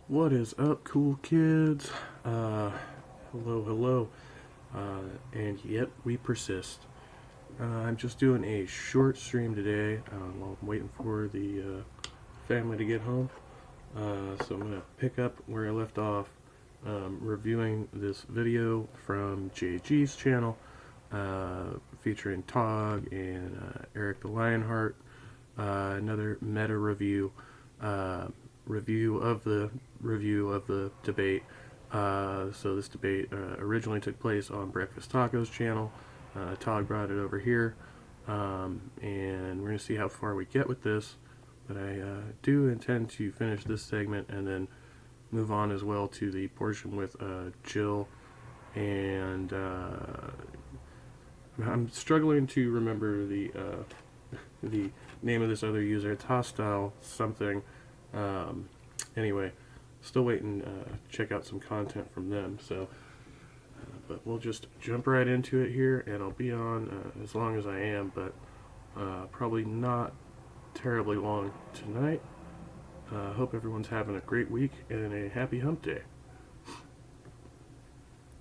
What is up, cool kids? Hello, hello. And yet we persist. I'm just doing a short stream today while I'm waiting for the family to get home. So I'm going to pick up where I left off, reviewing this video from JG's channel, featuring Tog and Eric the Lionheart. Another meta review. Review of the debate. So this debate originally took place on Breakfast Tacos channel. Todd brought it over here, and we're gonna see how far we get with this. But I do intend to finish this segment and then move on as well to the portion with Jill and I'm struggling to remember the name of this other user. It's hostile something. Anyway, still waiting to check out some content from them. So, but we'll just jump right into it here, and I'll be on as long as I am, but probably not terribly long tonight. Hope everyone's having a great week and a happy hump day.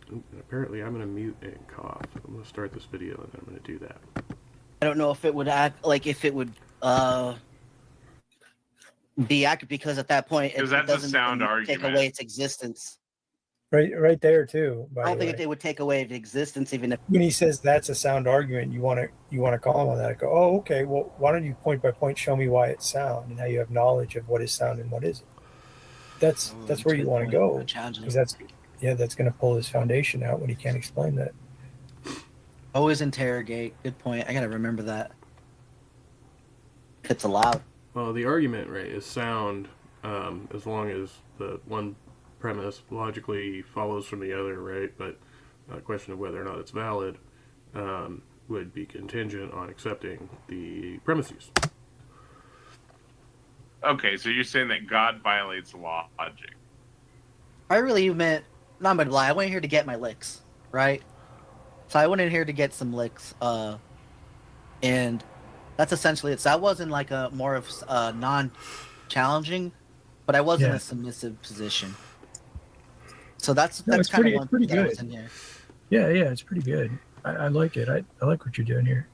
And apparently, I'm going to mute and cough. I'm going to start this video, and then I'm going to do that. I don't know if it would act like if it would be accurate, because at that point it that's doesn't a sound take argument. away its existence. Right there too. I don't think it would take away its existence, even if when he says that's a sound argument, you want to call him on that. I go, oh, okay. Well, why don't you point by point show me why it's sound and how you have knowledge of what is sound and what isn't. That's where you want to go, because that's going to pull his foundation out when he can't explain that. always interrogate. Good point. I gotta remember that. If it's allowed. Well, the argument, right, is sound as long as the one premise logically follows from the other, right? But a question of whether or not it's valid would be contingent on accepting the premises. Okay, so you're saying that God violates logic. I really meant, not gonna lie, I went here to get my licks, right? So I went in here to get some licks, and that's essentially it. So I wasn't like a more of non-challenging, but I was in a submissive position. So that's kind of one pretty thing that good. was in here. Yeah, it's pretty good. I like it. I like what you're doing here.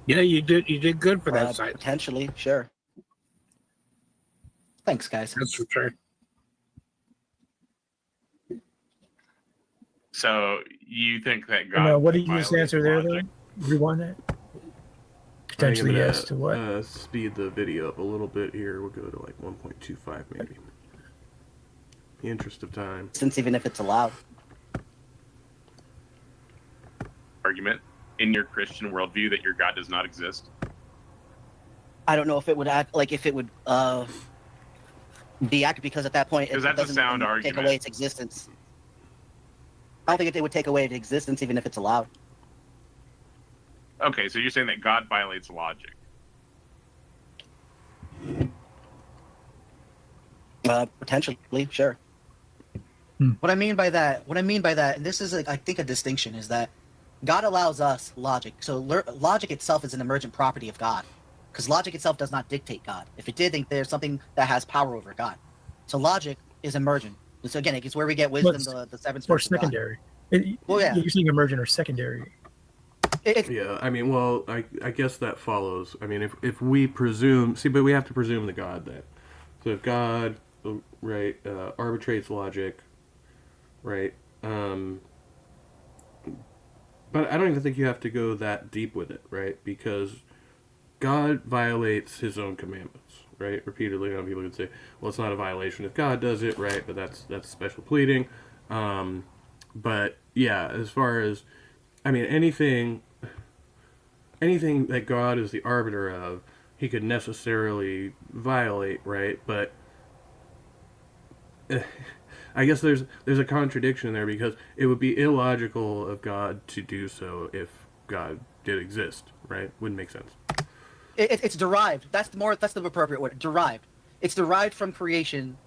Yeah, you did good for that side. Potentially, sure. Thanks, guys. That's for sure. So you think that God? What did you just violates answer there, though? logic? Rewind that. Potentially I'm gonna, yes to what? Speed the video up a little bit here. We'll go to like 1.25 maybe. In the interest of time. Since even if it's allowed. Argument in your Christian worldview that your God does not exist. I don't know if it would act like if it would be accurate, because at that point it Because that's a doesn't sound take argument. away its existence. I don't think it would take away its existence, even if it's allowed. Okay, so you're saying that God violates logic. Potentially, sure. What I mean by that, and this is, I think, a distinction, is that God allows us logic. So logic itself is an emergent property of God, because logic itself does not dictate God. If it did, then there's something that has power over God. So logic is emergent. So again, it's where we get wisdom, the seven Or spirits of God. secondary. Well, yeah. You're saying emergent or secondary. Yeah, I mean, well, I guess that follows. I mean, if we presume, but we have to presume the God then. So if God, right, arbitrates logic, right, but I don't even think you have to go that deep with it, right, because God violates his own commandments, right, repeatedly. People would say, well, it's not a violation if God does it, right, but that's special pleading. But yeah, as far as, I mean, anything that God is the arbiter of, he could necessarily violate, right? But I guess there's a contradiction there, because it would be illogical of God to do so if God did exist, right? Wouldn't make sense. It's derived. That's the appropriate word. Derived. It's derived from creation,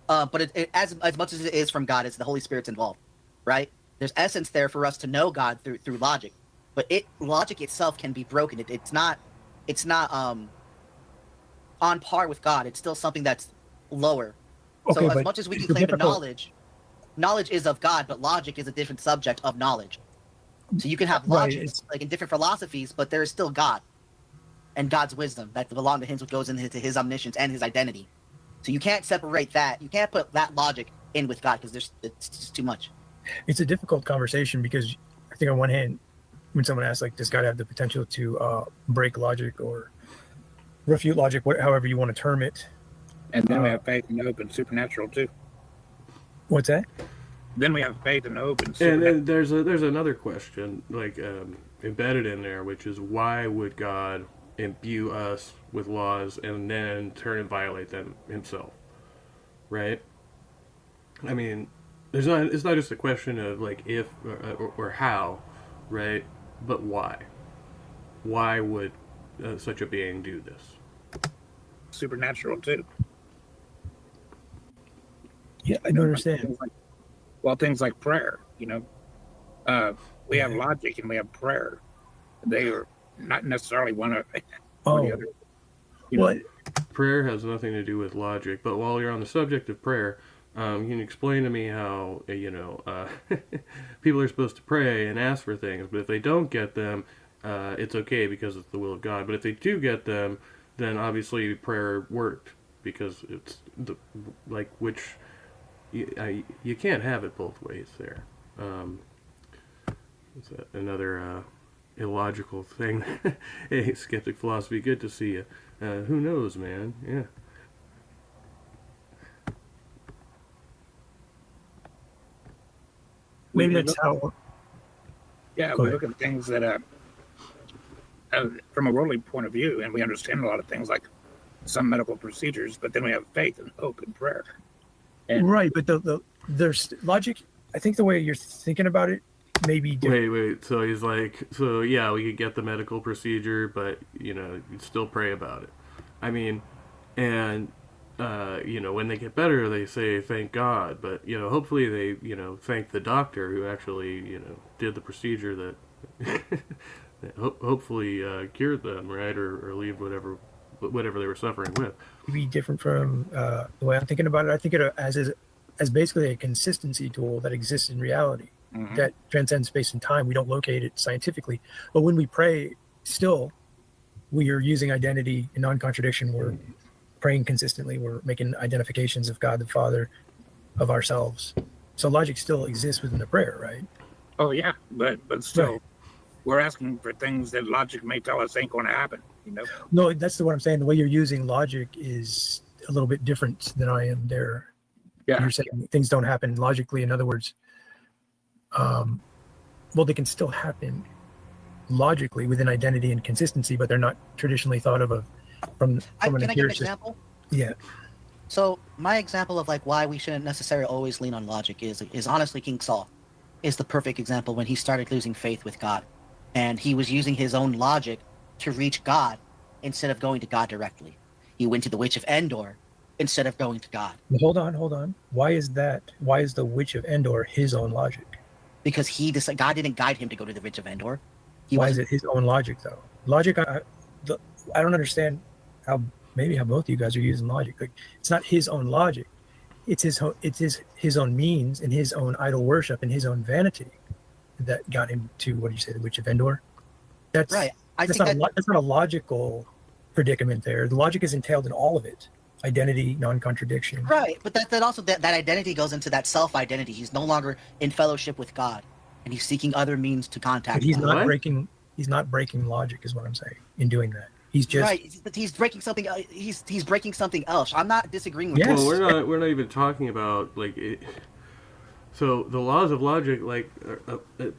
but it as much as it is from God, it's the Holy Spirit's involved, right? There's essence there for us to know God through logic, but logic itself can be broken. It's not on par with God. It's still something that's lower. Okay, So as but much as we can it's claim to difficult. knowledge is of God, but logic is a different subject of knowledge. So you can have Right, logics it's- like in different philosophies, but there is still God and God's wisdom that belong to Him, which goes into his omniscience and His identity. So you can't separate that. You can't put that logic in with God because it's just too much. It's a difficult conversation because I think on one hand, when someone asks like, does God have the potential to break logic or refute logic, however you want to term it? And then we have faith and hope and supernatural too. What's that? Then we have faith and hope and And supernatural. then there's another question like embedded in there, which is why would God imbue us with laws and then turn and violate them himself, right? I mean, it's not just a question of like if or how, right? But why? Why would such a being do this? Supernatural too. Yeah, I don't understand. Things like prayer, we have logic and we have prayer. They are not necessarily one or the other. What? Prayer has nothing to do with logic. But while you're on the subject of prayer, can you explain to me how people are supposed to pray and ask for things, but if they don't get them, it's okay because it's the will of God. But if they do get them, then obviously prayer worked because it's you can't have it both ways there. Is that another illogical thing? Hey, skeptic philosophy, good to see you. Who knows, man? Yeah. Maybe that's how. Yeah, we look at things that from a worldly point of view, and we understand a lot of things like some medical procedures, but then we have faith and hope and prayer. And Right, but there's logic. I think the way you're thinking about it may be different. Wait. So he's like, so yeah, we could get the medical procedure, but you'd still pray about it. I mean, and when they get better, they say thank God, but hopefully they thank the doctor who actually did the procedure that hopefully cured them, right, or relieved whatever they were suffering with. Be different from the way I'm thinking about it. I think it as basically a consistency tool that exists in reality that transcends space and time. We don't locate it scientifically, but when we pray, still we are using identity and non-contradiction. We're praying consistently. We're making identifications of God the Father, of ourselves. So logic still exists within the prayer, right? oh yeah, but still, Right. we're asking for things that logic may tell us ain't going to happen. No, that's what I'm saying. The way you're using logic is a little bit different than I am there. Yeah. You're saying things don't happen logically. In other words, they can still happen logically within identity and consistency, but they're not traditionally thought of from an Can I give an empiricist. example? Yeah. So my example of like why we shouldn't necessarily always lean on logic is honestly King Saul is the perfect example when he started losing faith with God, and he was using his own logic to reach God instead of going to God directly. He went to the Witch of Endor instead of going to God. Hold on. Why is that? Why is the Witch of Endor his own logic? Because God didn't guide him to go to the Witch of Endor. Why is it his own logic though? Logic, I don't understand how both of you guys are using logic. Like, it's not his own logic. It's his own means and his own idol worship and his own vanity that got him to, what do you say, the Witch of Endor? That's right. That's not a logical predicament there. The logic is entailed in all of it. Identity, non-contradiction. Right, but that also that identity goes into that self-identity. He's no longer in fellowship with God, and he's seeking other means to contact But he's God. not breaking. He's not breaking logic, is what I'm saying. In doing that, he's just right. But he's breaking something. He's breaking something else. I'm not disagreeing with. Yes. Well, we're not even talking about like it. So the laws of logic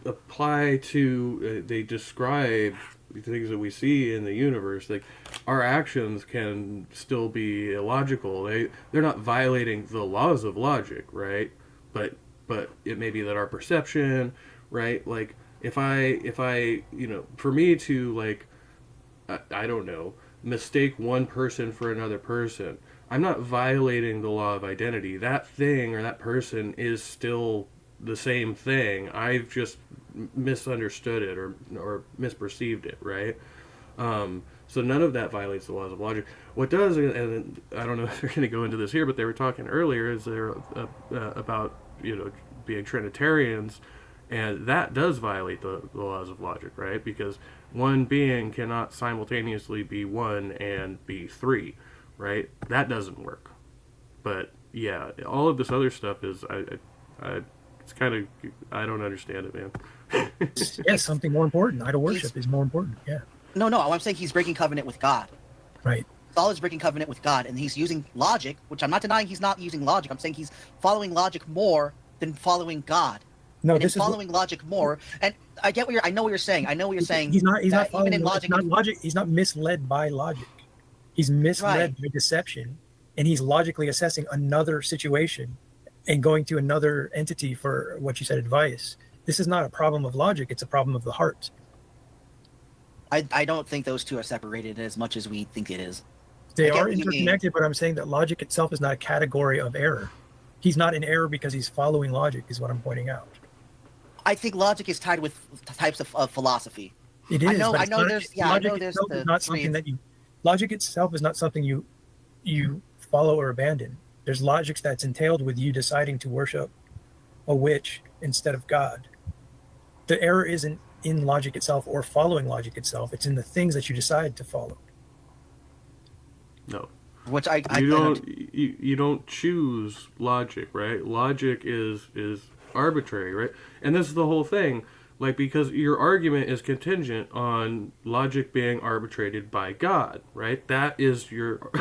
apply to they describe the things that we see in the universe. Like our actions can still be illogical. They're not violating the laws of logic, right? But it may be that our perception, right? Like if I for me to like I don't know, mistake one person for another person, I'm not violating the law of identity. That thing or that person is still the same thing. I've just misunderstood it or misperceived it, right? So none of that violates the laws of logic. What does, and I don't know if they're going to go into this here, but they were talking earlier, is there about being Trinitarians, and that does violate the laws of logic, right? Because one being cannot simultaneously be one and be three, right? That doesn't work. But yeah, all of this other stuff is it's kind of, I don't understand it, man. Yes, something more important. Idol worship is more important. Yeah. No, I'm saying he's breaking covenant with God. Right. Saul is breaking covenant with God, and he's using logic, which I'm not denying he's not using logic. I'm saying he's following logic more than following God. No, and this in following logic more. And I get I know what you're saying. I know what you're saying. He's not following even in logic. Not logic. He's not misled by logic. He's misled by deception, and he's logically assessing another situation and going to another entity for what you said, advice. This is not a problem of logic. It's a problem of the heart. I don't think those two are separated as much as we think it is. They are interconnected, but I'm saying that logic itself is not a category of error. He's not in error because he's following logic, is what I'm pointing out. I think logic is tied with types of philosophy. It is. Logic itself is not something you follow or abandon. There's logic that's entailed with you deciding to worship a witch instead of God. The error isn't in logic itself or following logic itself. It's in the things that you decide to follow. No. Which you don't choose logic, right? Logic is arbitrary, right? And this is the whole thing, like, because your argument is contingent on logic being arbitrated by God, right? That is your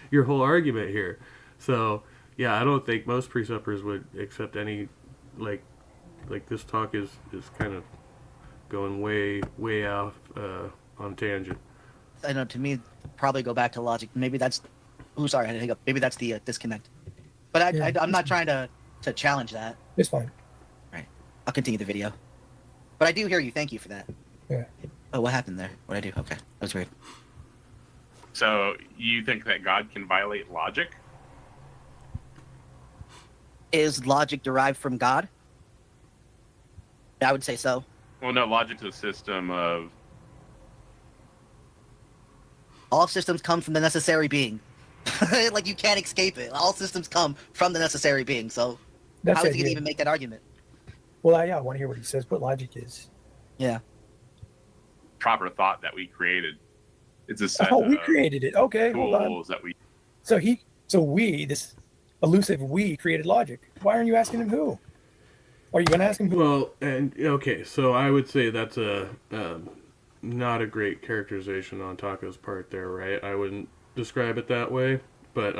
your whole argument here. So yeah, I don't think most preceptors would accept any like this talk is kind of going way off on tangent. I know, to me, probably go back to logic. Maybe that's. Oh, sorry, I had to hiccup. Maybe that's the disconnect. But I'm not trying to challenge that. It's fine. Right. I'll continue the video. But I do hear you. Thank you for that. Yeah. Oh, what happened there? What did I do? Okay, that was weird. So you think that God can violate logic? Is logic derived from God? I would say so. Well, no, logic's a system of... All systems come from the necessary being. Like, you can't escape it. All systems come from the necessary being. So how is he going to even make that argument? Well, I want to hear what he says, what logic is. Yeah. Proper thought that we created. It's a set we created it. Okay, hold on. tools that we... So we, this elusive we, created logic. Why aren't you asking him who? Are you going to ask him who? Well, and okay, so I would say that's a not a great characterization on Taco's part there, right? I wouldn't describe it that way, but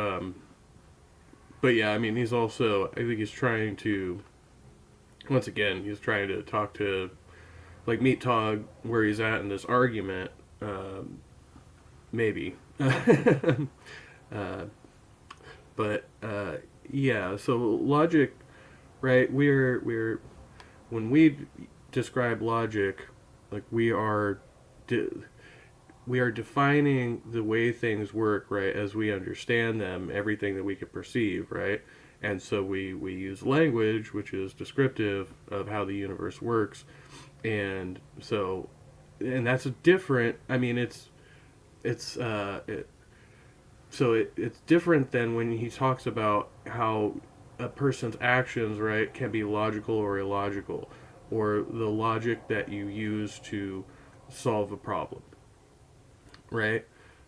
yeah, I mean, he's also, I think he's trying to, once again, he's trying to talk to, like, meet Tog where he's at in this argument, maybe. But yeah, so logic, right? We're when we describe logic, like we are defining the way things work, right, as we understand them, everything that we can perceive, right? And so we use language, which is descriptive of how the universe works, and that's a different. I mean, it's different than when he talks about how a person's actions, right, can be logical or illogical, or the logic that you use to solve a problem, right?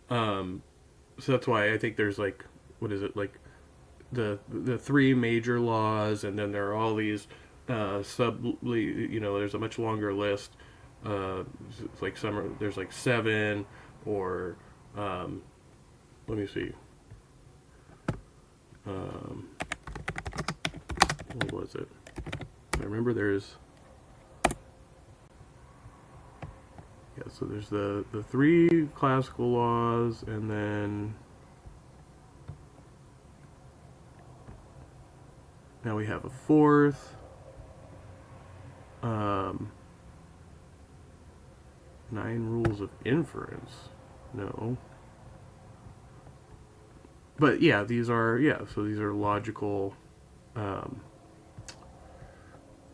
So that's why I think there's like, what is it, like the three major laws, and then there are all these there's a much longer list. Like there's like 7, or let me see. What was it? I remember there's... Yeah, so there's the 3 classical laws, and then... Now we have a 4th. 9 rules of inference. No. But yeah, these are logical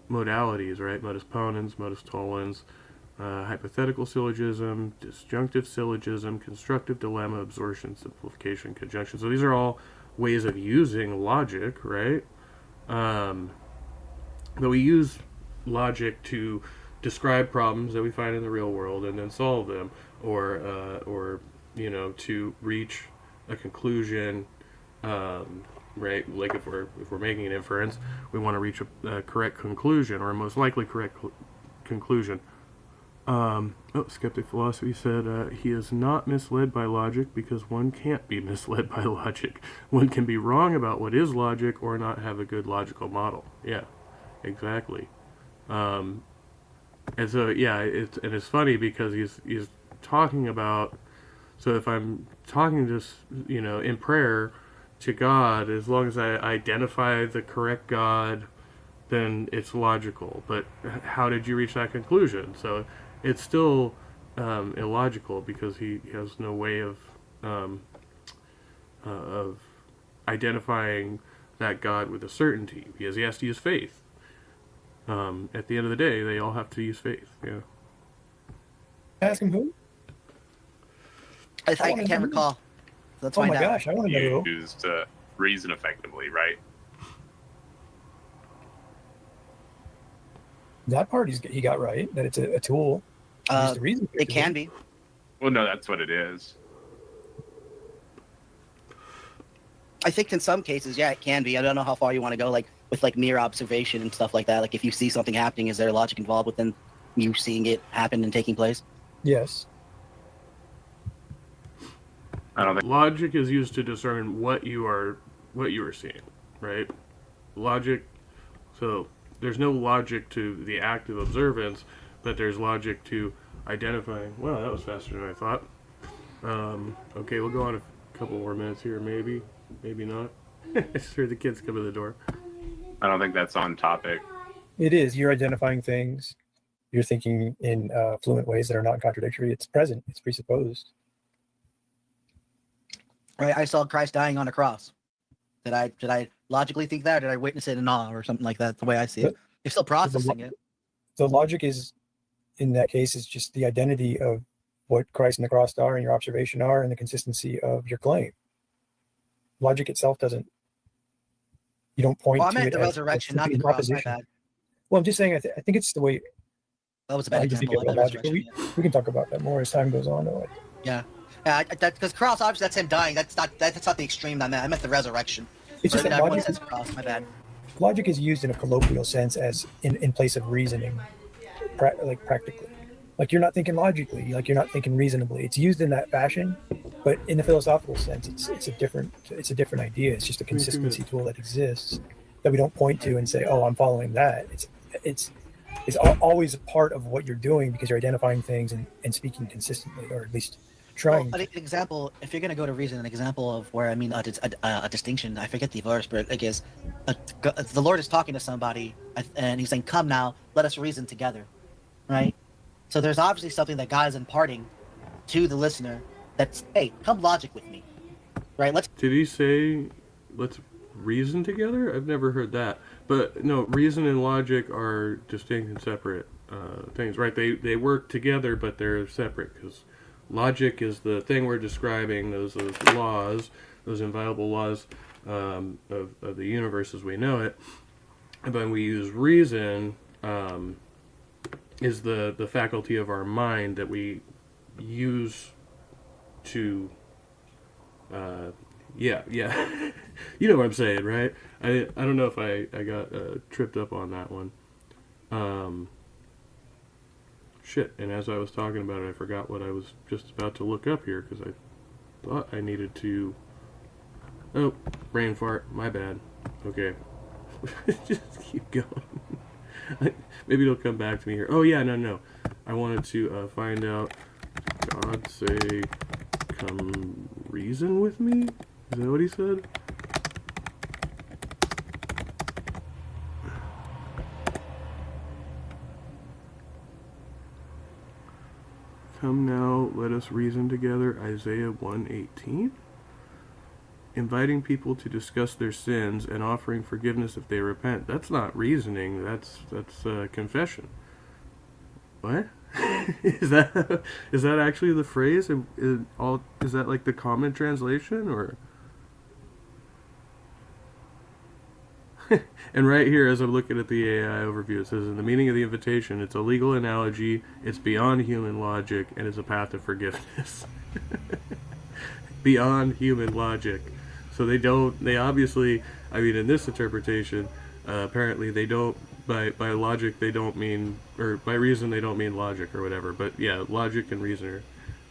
modalities, right? Modus ponens, modus tollens. hypothetical syllogism, disjunctive syllogism, constructive dilemma, absorption, simplification, conjunction. So these are all ways of using logic, right? But we use logic to describe problems that we find in the real world and then solve them, or to reach a conclusion. Right, like if we're making an inference, we want to reach a correct conclusion or a most likely correct conclusion. Skeptic Philosophy said he is not misled by logic because one can't be misled by logic. One can be wrong about what is logic or not have a good logical model. Yeah, exactly. And so it's funny because he's talking about. So if I'm talking just in prayer to God, as long as I identify the correct God, then it's logical. But how did you reach that conclusion? So it's still illogical because he has no way of identifying that God with a certainty, because he has to use faith. At the end of the day, they all have to use faith. Yeah. Ask him who? I can't recall. Let's Oh find my out. gosh, I want to know. Used to reason effectively, right? That part he got right, that it's a tool. Used to reason It can be. Well, no, that's what it is. I think in some cases, yeah, it can be. I don't know how far you want to go, like with like mere observation and stuff like that. Like if you see something happening, is there logic involved within you seeing it happen and taking place? Yes. I don't think Logic is used to discern what you are seeing, right? Logic. So there's no logic to the act of observance, but there's logic to identifying. Wow, that was faster than I thought. Okay, we'll go on a couple more minutes here, maybe not. I just heard the kids come to the door. I don't think that's on topic. It is. You're identifying things. You're thinking in fluent ways that are not contradictory. It's present. It's presupposed. Right. I saw Christ dying on a cross. Did I logically think that, or did I witness it in awe or something like that? The way I see it, you're still processing it. The logic is, in that case, is just the identity of what Christ and the cross are and your observation are, and the consistency of your claim. Logic itself doesn't. You don't point Well, I to meant it the as resurrection, a not the cross. My proposition. bad. Well, I'm just saying. I think it's the way. That was a bad I just think example. of I the meant logic. But resurrection, we can talk about that more as time goes on. Though. yeah. Because cross, obviously, that's him dying. That's not the extreme. I meant the resurrection. It's just that everyone logic, says cross. My bad. logic is used in a colloquial sense as in place of reasoning, like practically. Like you're not thinking logically, like you're not thinking reasonably. It's used in that fashion, but in the philosophical sense, it's a different idea. It's just a consistency tool that exists that we don't point to and say, "Oh, I'm following that." It's always a part of what you're doing because you're identifying things and speaking consistently, or at least trying. Well, an example, if you're going to go to reason, an example of where, I mean, a distinction, I forget the verse, but it is, the Lord is talking to somebody, and he's saying, come now, let us reason together, right? So there's obviously something that God is imparting to the listener that's, hey, come logic with me, right? Did he say, let's reason together? I've never heard that. But no, reason and logic are distinct and separate things, right? They work together, but they're separate, because logic is the thing we're describing, those laws, those inviolable laws of the universe as we know it. And when we use reason, is the faculty of our mind that we use to, yeah. You know what I'm saying, right? I don't know if I got tripped up on that one. Shit, and as I was talking about it, I forgot what I was just about to look up here, because I thought I needed to... Oh, brain fart, my bad. Okay. Just keep going. Maybe it'll come back to me here. Oh yeah, no. I wanted to find out, God say, come reason with me? Is that what he said? Come now, let us reason together, Isaiah 1:18. Inviting people to discuss their sins and offering forgiveness if they repent. That's not reasoning, that's confession. What? Is that actually the phrase? Is that like the common translation or? And right here, as I'm looking at the AI overview, it says, in the meaning of the invitation, it's a legal analogy, it's beyond human logic, and it's a path of forgiveness. Beyond human logic. So they obviously, I mean, in this interpretation, apparently they don't, by logic, they don't mean, or by reason, they don't mean logic or whatever. But yeah, logic and reason are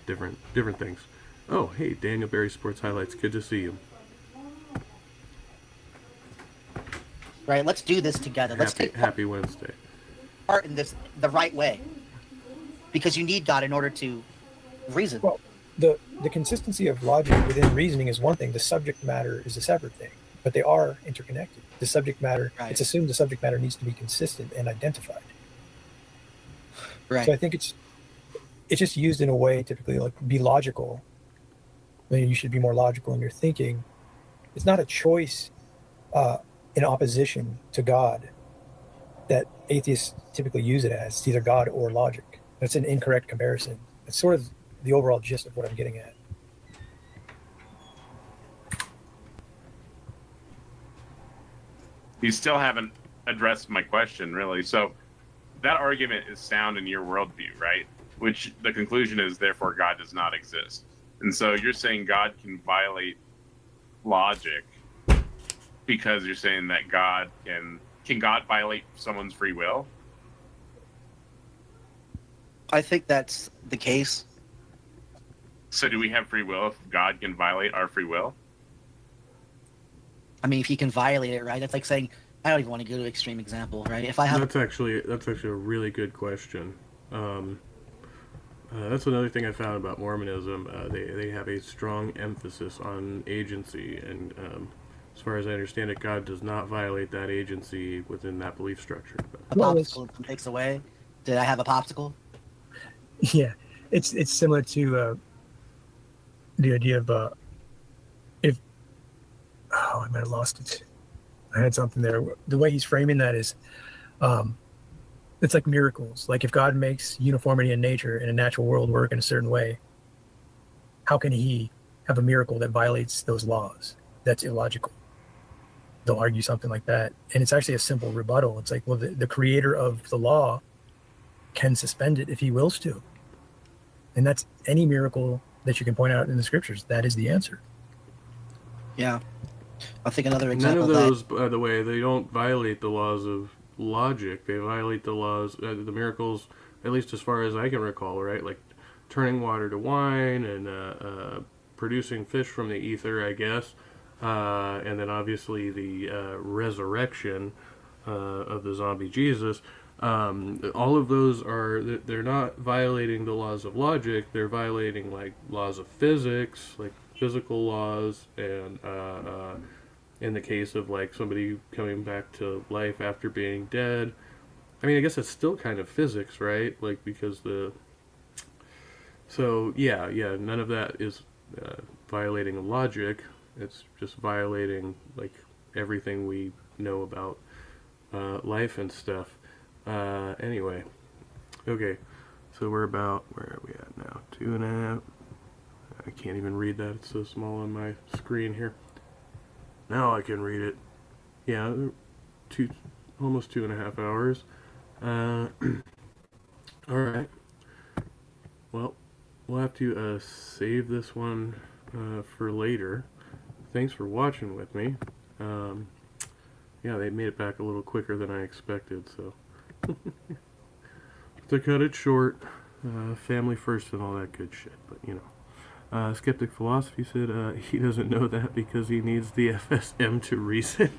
different things. Oh, hey, Daniel Berry Sports Highlights, good to see you. Right? Let's do this together. Let's take Happy Wednesday. part in this the right way, because you need God in order to reason. Well, the consistency of logic within reasoning is one thing. The subject matter is a separate thing, but they are interconnected. The subject matter, Right. It's assumed the subject matter needs to be consistent and identified. Right. So I think it's just used in a way typically like be logical. I mean, you should be more logical in your thinking. It's not a choice in opposition to God that atheists typically use it as. It's either God or logic. That's an incorrect comparison. It's sort of the overall gist of what I'm getting at. You still haven't addressed my question, really. So that argument is sound in your worldview, right? Which the conclusion is, therefore, God does not exist. And so you're saying God can violate logic because you're saying that God can God violate someone's free will? I think that's the case. So do we have free will if God can violate our free will? I mean, if he can violate it, right? That's like saying, I don't even want to go to an extreme example, right? If I have That's actually a really good question. That's another thing I found about Mormonism. They have a strong emphasis on agency, and as far as I understand it, God does not violate that agency within that belief structure. But. a popsicle takes away, did I have a popsicle? Yeah, it's similar to the idea of if I might have lost it. I had something there. The way he's framing that is, it's like miracles. Like if God makes uniformity in nature in a natural world work in a certain way, how can he have a miracle that violates those laws? That's illogical. They'll argue something like that. And it's actually a simple rebuttal. It's like, well, the creator of the law can suspend it if he wills to. And that's any miracle that you can point out in the scriptures. That is the answer. Yeah. I think another None example of of those, by the way, they don't violate the laws of logic. They violate the laws, the miracles, at least as far as I can recall, right? Like turning water to wine and producing fish from the ether, I guess. And then obviously the resurrection of the zombie Jesus. All of those they're not violating the laws of logic. They're violating like laws of physics, like physical laws, and in the case of like somebody coming back to life after being dead. I mean, I guess it's still kind of physics, right? Like because so yeah, none of that is violating logic. It's just violating like everything we know about life and stuff. Anyway, okay, so we're about, where are we at now? 2.5. I can't even read that, it's so small on my screen here. Now I can read it. Yeah, almost 2.5 hours. Alright. Well, we'll have to save this one for later. Thanks for watching with me. Yeah, they made it back a little quicker than I expected, so. To cut it short, family first and all that good shit, but you know. Skeptic Philosophy said he doesn't know that because he needs the FSM to reason.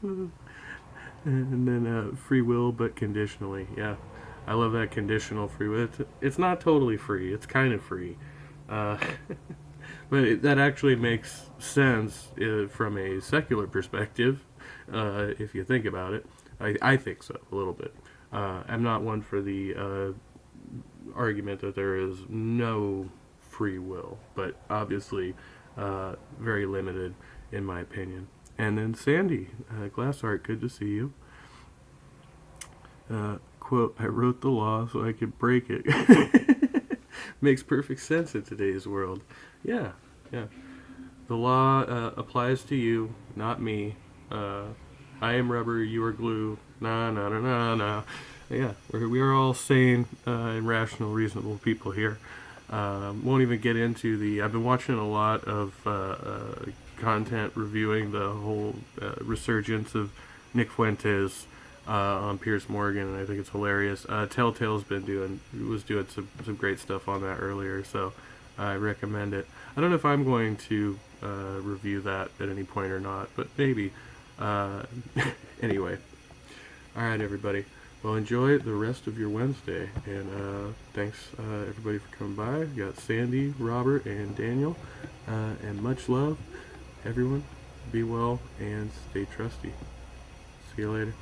And then free will, but conditionally. Yeah, I love that conditional free will. It's not totally free. It's kind of free. But that actually makes sense from a secular perspective, if you think about it. I think so, a little bit. I'm not one for the argument that there is no free will, but obviously very limited in my opinion. And then Sandy, Glass Art, good to see you. quote, I wrote the law so I could break it. Makes perfect sense in today's world. Yeah, yeah. The law applies to you, not me. I am rubber, you are glue. Nah, nah, nah, nah, nah. Yeah, we are all sane and rational, reasonable people here. Won't even get into the. I've been watching a lot of content reviewing the whole resurgence of Nick Fuentes on Piers Morgan, and I think it's hilarious. Telltale's was doing some great stuff on that earlier, so I recommend it. I don't know if I'm going to review that at any point or not, but maybe. Anyway, all right, everybody. Well, enjoy the rest of your Wednesday, and thanks everybody for coming by. We got Sandy, Robert, and Daniel, and much love, everyone. Be well and stay trusty. See you later.